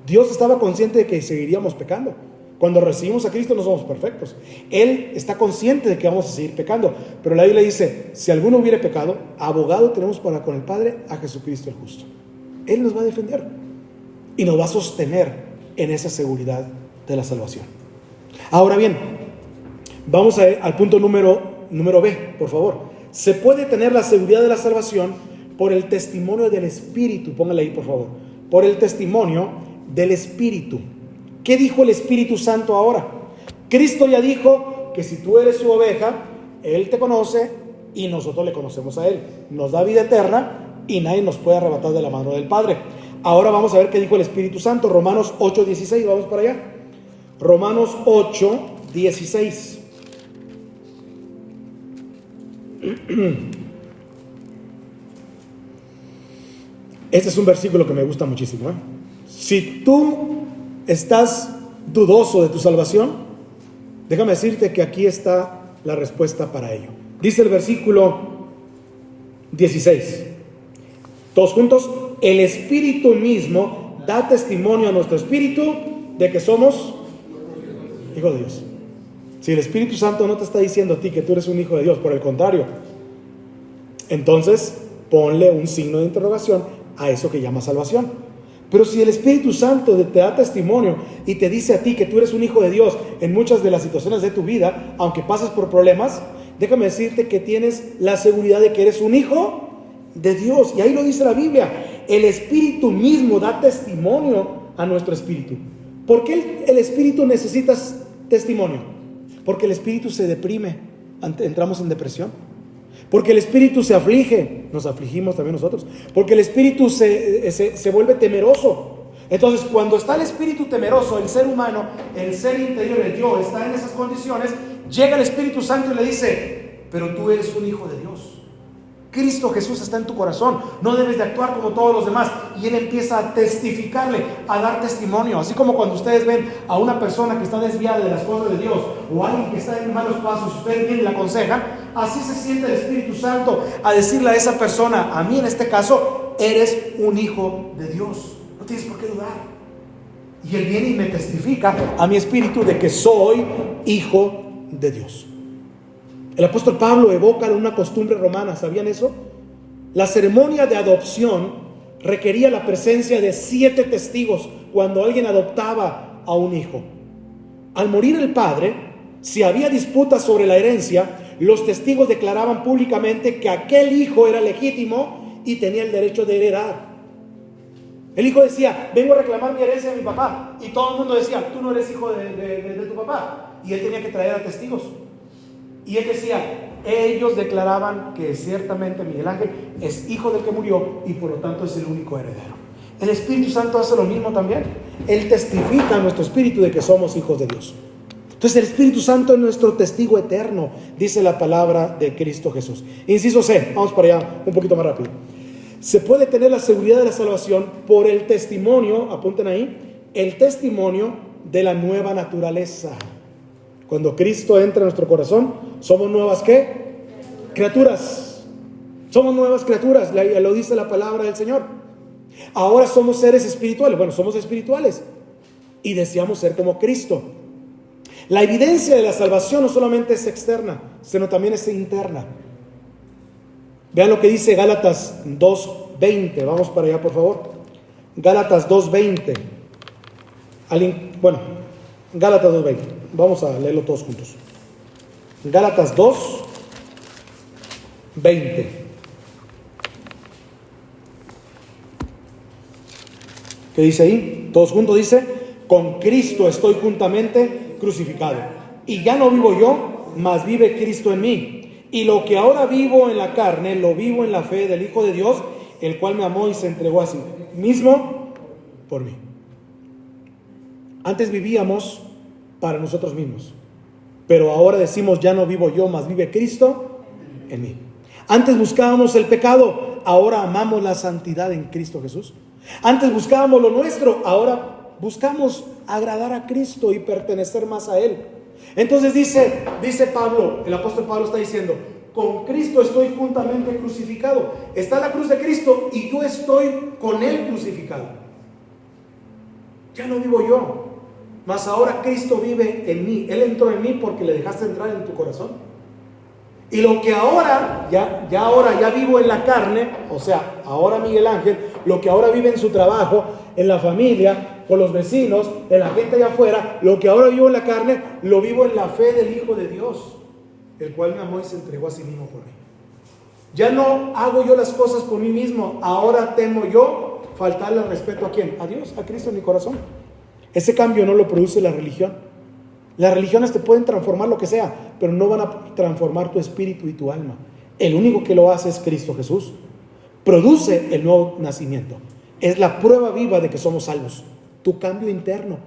Dios estaba consciente de que seguiríamos pecando. Cuando recibimos a Cristo no somos perfectos. Él está consciente de que vamos a seguir pecando. Pero la Biblia dice, si alguno hubiere pecado, abogado tenemos para con el Padre, a Jesucristo el justo. Él nos va a defender y nos va a sostener en esa seguridad de la salvación. Ahora bien, vamos al punto número B, por favor. Se puede tener la seguridad de la salvación por el testimonio del Espíritu. Póngale ahí, por favor. Por el testimonio del Espíritu. ¿Qué dijo el Espíritu Santo ahora? Cristo ya dijo que si tú eres su oveja, Él te conoce y nosotros le conocemos a Él. Nos da vida eterna y nadie nos puede arrebatar de la mano del Padre. Ahora vamos a ver qué dijo el Espíritu Santo. Romanos 8:16, vamos para allá. Romanos 8:16. Este es un versículo que me gusta muchísimo, ¿eh? Si tú estás dudoso de tu salvación, déjame decirte que aquí está la respuesta para ello. Dice el versículo 16. Todos juntos. El Espíritu mismo da testimonio a nuestro espíritu de que somos hijos de Dios. Si el Espíritu Santo no te está diciendo a ti que tú eres un hijo de Dios, por el contrario, entonces ponle un signo de interrogación a eso que llama salvación. Pero si el Espíritu Santo te da testimonio y te dice a ti que tú eres un hijo de Dios en muchas de las situaciones de tu vida, aunque pases por problemas, déjame decirte que tienes la seguridad de que eres un hijo de Dios. Y ahí lo dice la Biblia. El Espíritu mismo da testimonio a nuestro espíritu. ¿Por qué el Espíritu necesita testimonio? Porque el Espíritu se deprime, entramos en depresión. Porque el Espíritu se aflige, nos afligimos también nosotros. Porque el Espíritu se vuelve temeroso. Entonces, cuando está el Espíritu temeroso, el ser humano, el ser interior, el yo, está en esas condiciones, llega el Espíritu Santo y le dice: pero tú eres un hijo de Dios. Cristo Jesús está en tu corazón, no debes de actuar como todos los demás. Y Él empieza a testificarle, a dar testimonio. Así como cuando ustedes ven a una persona que está desviada de las cosas de Dios, o alguien que está en malos pasos, ustedes vienen y le aconsejan, así se siente el Espíritu Santo a decirle a esa persona, a mí en este caso, eres un hijo de Dios, no tienes por qué dudar. Y Él viene y me testifica a mi espíritu de que soy hijo de Dios. El apóstol Pablo evoca una costumbre romana, ¿sabían eso? La ceremonia de adopción requería la presencia de 7 testigos cuando alguien adoptaba a un hijo. Al morir el padre, si había disputas sobre la herencia, los testigos declaraban públicamente que aquel hijo era legítimo y tenía el derecho de heredar. El hijo decía: vengo a reclamar mi herencia de mi papá. Y todo el mundo decía: tú no eres hijo de tu papá. Y él tenía que traer a testigos. Y él decía: ellos declaraban que ciertamente Miguel Ángel es hijo del que murió y por lo tanto es el único heredero. El Espíritu Santo hace lo mismo también. Él testifica a nuestro espíritu de que somos hijos de Dios. Entonces el Espíritu Santo es nuestro testigo eterno, dice la palabra de Cristo Jesús. Inciso C, vamos para allá un poquito más rápido. Se puede tener la seguridad de la salvación por el testimonio, apunten ahí, el testimonio de la nueva naturaleza. Cuando Cristo entra en nuestro corazón, somos nuevas ¿qué? Criaturas. Somos nuevas criaturas, lo dice la palabra del Señor. Ahora somos seres espirituales. Bueno, somos espirituales y deseamos ser como Cristo. La evidencia de la salvación no solamente es externa, sino también es interna. Vean lo que dice Gálatas 2:20. Vamos para allá, por favor. Gálatas 2:20. Gálatas 2:20. Vamos a leerlo todos juntos. Gálatas 2:20. ¿Qué dice ahí? Todos juntos dice: con Cristo estoy juntamente crucificado. Y ya no vivo yo, mas vive Cristo en mí. Y lo que ahora vivo en la carne, lo vivo en la fe del Hijo de Dios, el cual me amó y se entregó a sí mismo por mí. Antes vivíamos para nosotros mismos, pero ahora decimos: ya no vivo yo, mas vive Cristo en mí. Antes buscábamos el pecado, ahora amamos la santidad en Cristo Jesús. Antes buscábamos lo nuestro, ahora buscamos agradar a Cristo y pertenecer más a Él. Entonces dice Pablo, el apóstol Pablo está diciendo: con Cristo estoy juntamente crucificado. Está la cruz de Cristo y yo estoy con Él crucificado. Ya no vivo yo, mas ahora Cristo vive en mí. Él entró en mí porque le dejaste entrar en tu corazón. Y lo que ahora ya vivo en la carne, o sea, ahora Miguel Ángel, lo que ahora vive en su trabajo, en la familia, con los vecinos, en la gente allá afuera. Lo que ahora vivo en la carne, lo vivo en la fe del Hijo de Dios, el cual me amó y se entregó a sí mismo por mí. Ya no hago yo las cosas por mí mismo, ahora temo yo faltarle al respeto ¿a quién? A Dios, a Cristo en mi corazón. Ese cambio no lo produce la religión. Las religiones te pueden transformar lo que sea, pero no van a transformar tu espíritu y tu alma. El único que lo hace es Cristo Jesús. Produce el nuevo nacimiento. Es la prueba viva de que somos salvos. Tu cambio interno.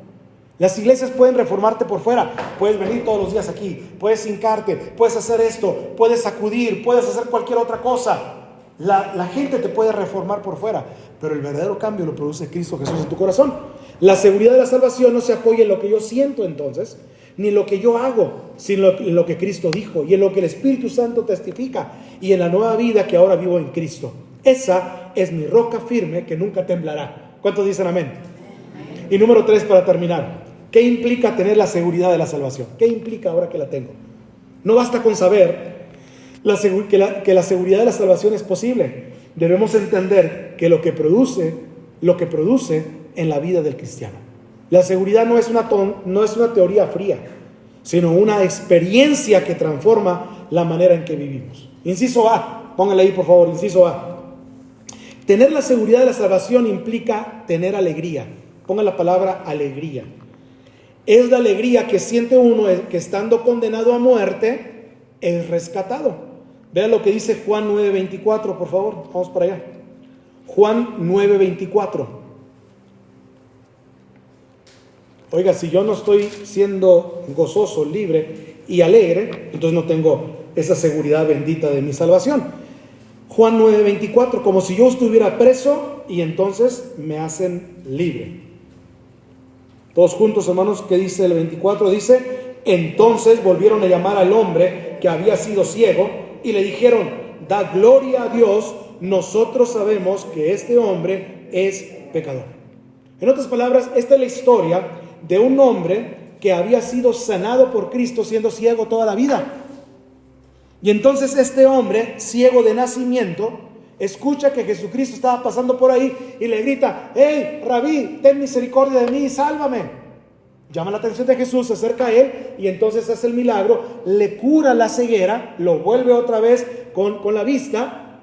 Las iglesias pueden reformarte por fuera. Puedes venir todos los días aquí, puedes hincarte, puedes hacer esto, puedes sacudir, puedes hacer cualquier otra cosa. La gente te puede reformar por fuera, pero el verdadero cambio lo produce Cristo Jesús en tu corazón. La seguridad de la salvación no se apoya en lo que yo siento entonces, ni en lo que yo hago, sino en lo que Cristo dijo y en lo que el Espíritu Santo testifica y en la nueva vida que ahora vivo en Cristo. Esa es mi roca firme que nunca temblará. ¿Cuántos dicen amén? Y número 3, para terminar, ¿qué implica tener la seguridad de la salvación? ¿Qué implica ahora que la tengo? No basta con saber que la seguridad de la salvación es posible. Debemos entender que lo que produce en la vida del cristiano. La seguridad no es una teoría fría, sino una experiencia que transforma la manera en que vivimos. Inciso A, póngale ahí por favor, inciso A. Tener la seguridad de la salvación implica tener alegría. Ponga la palabra alegría. Es la alegría que siente uno que estando condenado a muerte es rescatado. Vean lo que dice Juan 9:24, por favor. Vamos para allá. Juan 9:24. Oiga, si yo no estoy siendo gozoso, libre y alegre, entonces no tengo esa seguridad bendita de mi salvación. Juan 9:24, como si yo estuviera preso y entonces me hacen libre. Todos juntos, hermanos, ¿qué dice el 24? Dice, entonces volvieron a llamar al hombre que había sido ciego y le dijeron, da gloria a Dios, nosotros sabemos que este hombre es pecador. En otras palabras, esta es la historia de un hombre que había sido sanado por Cristo siendo ciego toda la vida. Y entonces este hombre, ciego de nacimiento, escucha que Jesucristo estaba pasando por ahí y le grita, hey, Rabí, ten misericordia de mí y sálvame. Llama la atención de Jesús, se acerca a él y entonces hace el milagro, le cura la ceguera, lo vuelve otra vez con la vista.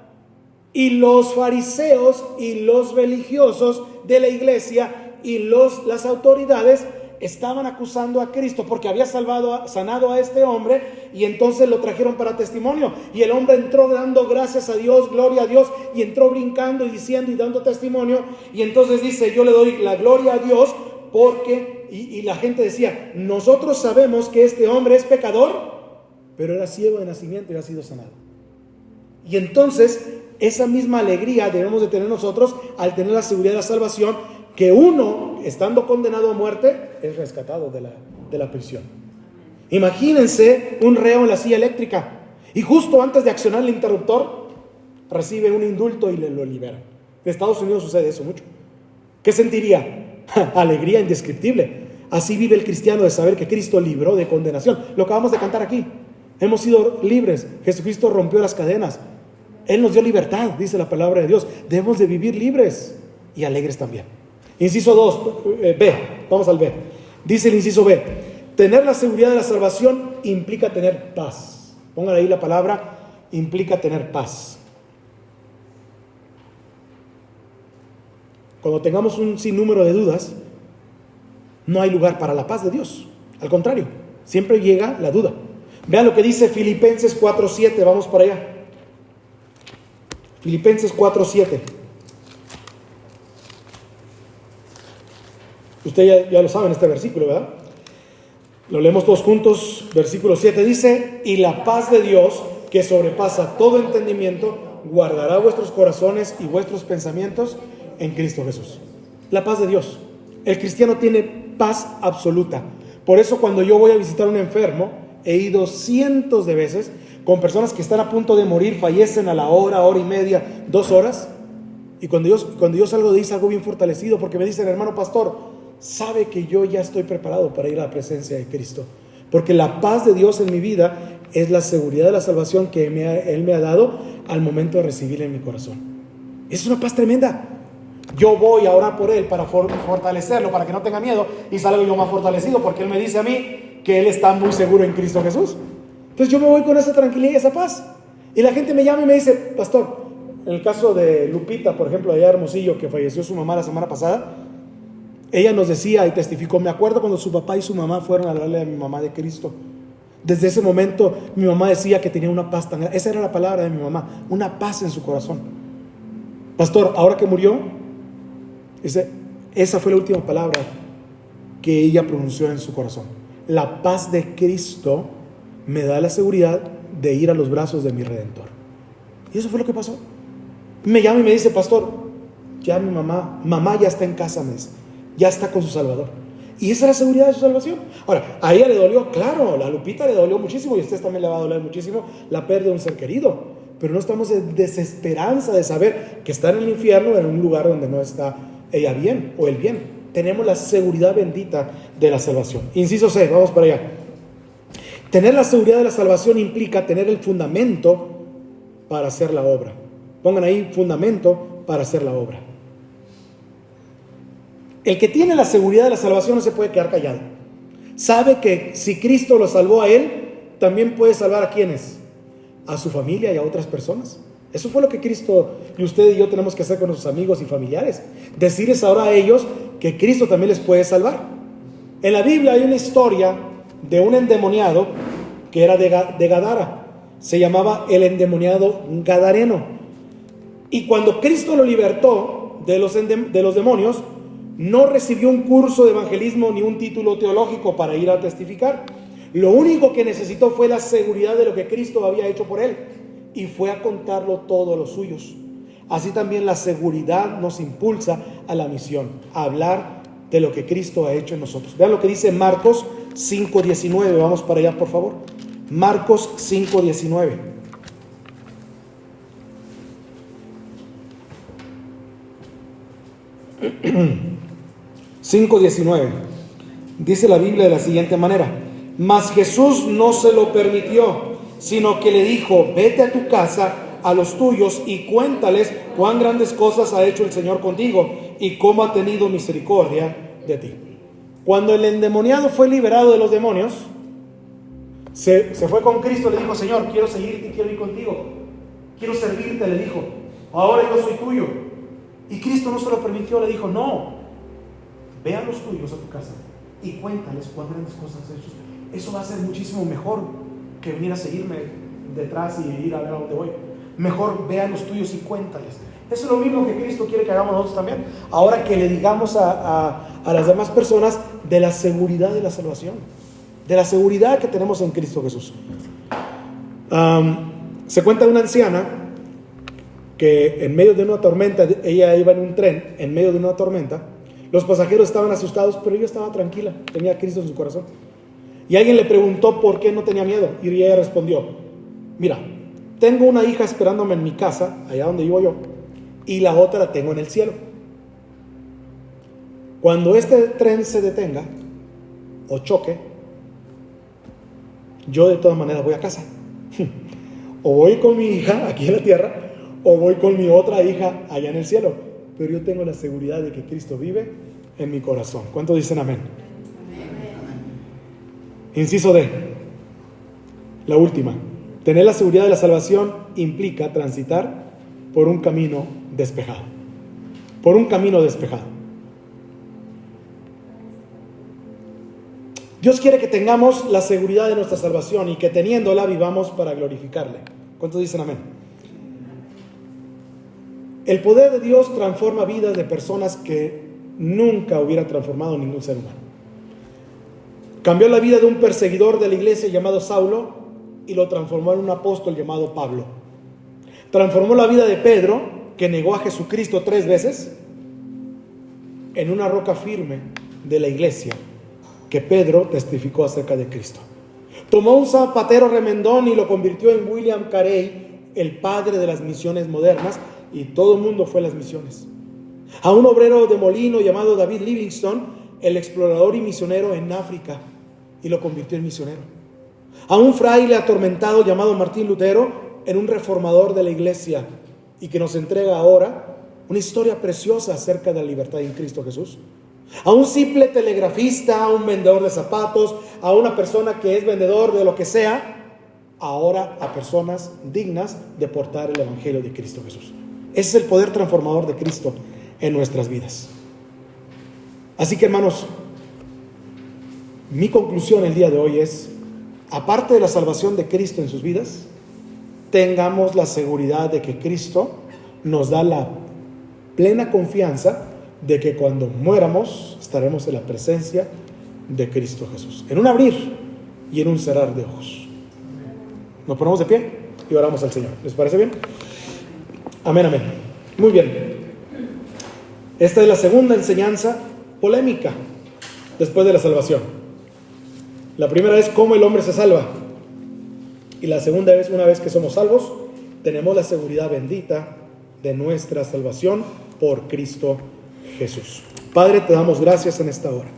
Y los fariseos y los religiosos de la iglesia y las autoridades estaban acusando a Cristo porque había sanado a este hombre, y entonces lo trajeron para testimonio. Y el hombre entró dando gracias a Dios, gloria a Dios, y entró brincando y diciendo y dando testimonio. Y entonces dice, yo le doy la gloria a Dios porque, y la gente decía, nosotros sabemos que este hombre es pecador, pero era ciego de nacimiento y ha sido sanado. Y entonces esa misma alegría debemos de tener nosotros al tener la seguridad de la salvación, que uno, estando condenado a muerte, es rescatado de la prisión. Imagínense un reo en la silla eléctrica y justo antes de accionar el interruptor recibe un indulto y lo liberan. En Estados Unidos sucede eso mucho. ¿Qué sentiría? Alegría indescriptible. Así vive el cristiano, de saber que Cristo libró de condenación. Lo acabamos de cantar aquí. Hemos sido libres. Jesucristo rompió las cadenas. Él nos dio libertad, dice la palabra de Dios. Debemos de vivir libres y alegres también. Inciso 2, B, vamos al B. Dice el inciso B, tener la seguridad de la salvación implica tener paz. Pongan ahí la palabra, implica tener paz. Cuando tengamos un sinnúmero de dudas, no hay lugar para la paz de Dios. Al contrario, siempre llega la duda. Vean lo que dice Filipenses 4:7, vamos para allá. Filipenses 4:7. Usted ya lo sabe en este versículo, ¿verdad? Lo leemos todos juntos. Versículo 7 dice, y la paz de Dios, que sobrepasa todo entendimiento, guardará vuestros corazones y vuestros pensamientos en Cristo Jesús. La paz de Dios. El cristiano tiene paz absoluta. Por eso cuando yo voy a visitar a un enfermo, he ido cientos de veces con personas que están a punto de morir, fallecen a la hora y media, 2 horas. Y cuando yo salgo de ahí, salgo bien fortalecido, porque me dicen, hermano pastor, sabe que yo ya estoy preparado para ir a la presencia de Cristo, porque la paz de Dios en mi vida es la seguridad de la salvación que Él me ha dado al momento de recibirla en mi corazón. Es una paz tremenda. yo voy a orar por él para fortalecerlo, para que no tenga miedo, y salgo yo más fortalecido, porque él me dice a mí que él está muy seguro en Cristo Jesús. Entonces yo me voy con esa tranquilidad y esa paz. Y la gente me llama y me dice: pastor, en el caso de Lupita, por ejemplo, allá de Hermosillo, que falleció su mamá la semana pasada, ella nos decía y testificó: me acuerdo cuando su papá y su mamá fueron a hablarle a mi mamá de Cristo. Desde ese momento mi mamá decía que tenía una paz tan grande. Esa era la palabra de mi mamá, una paz en su corazón. Pastor, ahora que murió, esa fue la última palabra que ella pronunció en su corazón. La paz de Cristo me da la seguridad de ir a los brazos de mi Redentor. Y eso fue lo que pasó. Me llama y me dice: pastor, ya mi mamá ya está en casa, me dice, ya está con su Salvador. Y esa es la seguridad de su salvación. Ahora, a ella le dolió, claro, a Lupita le dolió muchísimo, y a ustedes también le va a doler muchísimo la pérdida de un ser querido. Pero no estamos en desesperanza de saber que está en el infierno, en un lugar donde no está ella bien, o él bien. Tenemos la seguridad bendita de la salvación. Inciso C, vamos para allá. Tener la seguridad de la salvación implica tener el fundamento para hacer la obra. Pongan ahí: fundamento para hacer la obra. El que tiene la seguridad de la salvación no se puede quedar callado. Sabe que si Cristo lo salvó a él, también puede salvar a quienes, a su familia y a otras personas. Eso fue lo que Cristo y usted y yo tenemos que hacer con nuestros amigos y familiares. Decirles ahora a ellos que Cristo también les puede salvar. En la Biblia hay una historia de un endemoniado que era de Gadara. Se llamaba el endemoniado gadareno. Y cuando Cristo lo libertó de los demonios, no recibió un curso de evangelismo ni un título teológico para ir a testificar. Lo único que necesitó fue la seguridad de lo que Cristo había hecho por él, y fue a contarlo todo a los suyos. Así también la seguridad nos impulsa a la misión, a hablar de lo que Cristo ha hecho en nosotros. Vean lo que dice Marcos 5:19. Vamos para allá, por favor. Marcos 5:19. Dice la Biblia de la siguiente manera: mas Jesús no se lo permitió, sino que le dijo: vete a tu casa, a los tuyos, y cuéntales cuán grandes cosas ha hecho el Señor contigo y cómo ha tenido misericordia de ti. Cuando el endemoniado fue liberado de los demonios, se fue con Cristo, le dijo: Señor, quiero seguirte, quiero ir contigo, quiero servirte, le dijo, ahora yo soy tuyo. Y Cristo no se lo permitió, le dijo: no, ve a los tuyos a tu casa y cuéntales cuán grandes cosas has hecho. Eso va a ser muchísimo mejor que venir a seguirme detrás y ir a ver a dónde voy. Mejor ve a los tuyos y cuéntales. Eso es lo mismo que Cristo quiere que hagamos nosotros también. Ahora que le digamos a las demás personas de la seguridad de la salvación, de la seguridad que tenemos en Cristo Jesús. Se cuenta de una anciana que en medio de una tormenta, ella iba en un tren, en medio de una tormenta, los pasajeros estaban asustados, pero ella estaba tranquila, tenía a Cristo en su corazón. Y alguien le preguntó por qué no tenía miedo, y ella respondió: mira, tengo una hija esperándome en mi casa, allá donde vivo yo, y la otra la tengo en el cielo. Cuando este tren se detenga o choque, yo de todas maneras voy a casa. O voy con mi hija aquí en la tierra, o voy con mi otra hija allá en el cielo. Pero yo tengo la seguridad de que Cristo vive en mi corazón. ¿Cuántos dicen amén? Inciso D, la última. Tener la seguridad de la salvación implica transitar por un camino despejado. Por un camino despejado. Dios quiere que tengamos la seguridad de nuestra salvación y que teniéndola vivamos para glorificarle. ¿Cuántos dicen amén? El poder de Dios transforma vidas de personas que nunca hubiera transformado ningún ser humano. Cambió la vida de un perseguidor de la iglesia llamado Saulo y lo transformó en un apóstol llamado Pablo. Transformó la vida de Pedro, que negó a Jesucristo 3 veces, en una roca firme de la iglesia, que Pedro testificó acerca de Cristo. Tomó un zapatero remendón y lo convirtió en William Carey, el padre de las misiones modernas, y todo el mundo fue a las misiones. A un obrero de molino llamado David Livingstone, el explorador y misionero en África, y lo convirtió en misionero. A un fraile atormentado llamado Martín Lutero, en un reformador de la iglesia, y que nos entrega ahora una historia preciosa acerca de la libertad en Cristo Jesús. A un simple telegrafista, a un vendedor de zapatos, a una persona que es vendedor de lo que sea, ahora a personas dignas de portar el Evangelio de Cristo Jesús. Ese es el poder transformador de Cristo en nuestras vidas. Así que, hermanos, mi conclusión el día de hoy es, aparte de la salvación de Cristo en sus vidas, tengamos la seguridad de que Cristo nos da la plena confianza de que cuando muéramos estaremos en la presencia de Cristo Jesús, en un abrir y en un cerrar de ojos. Nos ponemos de pie y oramos al Señor. ¿Les parece bien? Amén, amén. Muy bien. Esta es la segunda enseñanza polémica después de la salvación. La primera es cómo el hombre se salva, y la segunda es, una vez que somos salvos, tenemos la seguridad bendita de nuestra salvación por Cristo Jesús. Padre, te damos gracias en esta hora.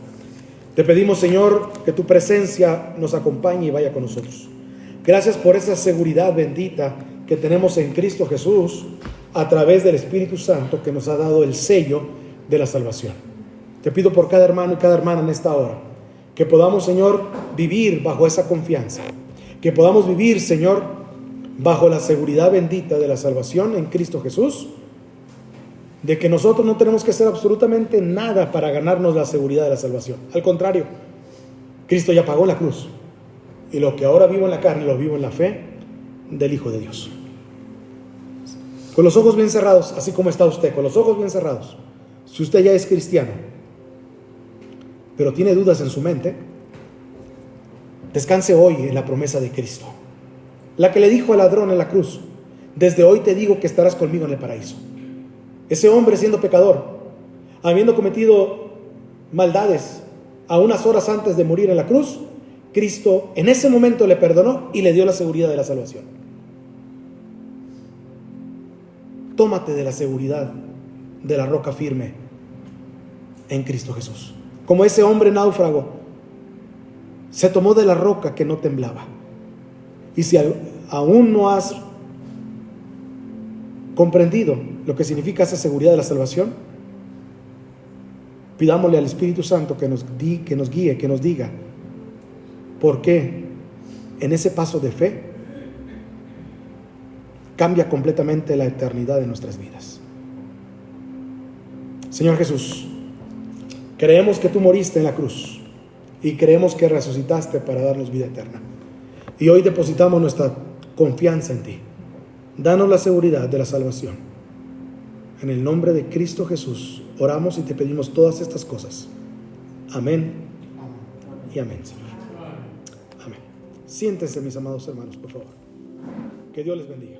Te pedimos, Señor, que tu presencia nos acompañe y vaya con nosotros. Gracias por esa seguridad bendita que tenemos en Cristo Jesús a través del Espíritu Santo que nos ha dado el sello de la salvación. Te pido por cada hermano y cada hermana en esta hora que podamos, Señor, vivir bajo esa confianza, que podamos vivir, Señor, bajo la seguridad bendita de la salvación en Cristo Jesús, de que nosotros no tenemos que hacer absolutamente nada para ganarnos la seguridad de la salvación. Al contrario, Cristo ya pagó la cruz, y lo que ahora vivo en la carne lo vivo en la fe del Hijo de Dios. Con los ojos bien cerrados, así como está usted, con los ojos bien cerrados, si usted ya es cristiano, pero tiene dudas en su mente, descanse hoy en la promesa de Cristo, la que le dijo al ladrón en la cruz: desde hoy te digo que estarás conmigo en el paraíso. Ese hombre, siendo pecador, habiendo cometido maldades a unas horas antes de morir en la cruz, Cristo en ese momento le perdonó y le dio la seguridad de la salvación. Tómate de la seguridad de la roca firme en Cristo Jesús. Como ese hombre náufrago se tomó de la roca que no temblaba. Y si aún no has comprendido lo que significa esa seguridad de la salvación, pidámosle al Espíritu Santo que nos guíe, que nos diga por qué en ese paso de fe cambia completamente la eternidad de nuestras vidas. Señor Jesús, creemos que tú moriste en la cruz y creemos que resucitaste para darnos vida eterna. Y hoy depositamos nuestra confianza en ti. Danos la seguridad de la salvación. En el nombre de Cristo Jesús oramos y te pedimos todas estas cosas. Amén y amén, Señor. Amén. Siéntense, mis amados hermanos, por favor. Que Dios les bendiga.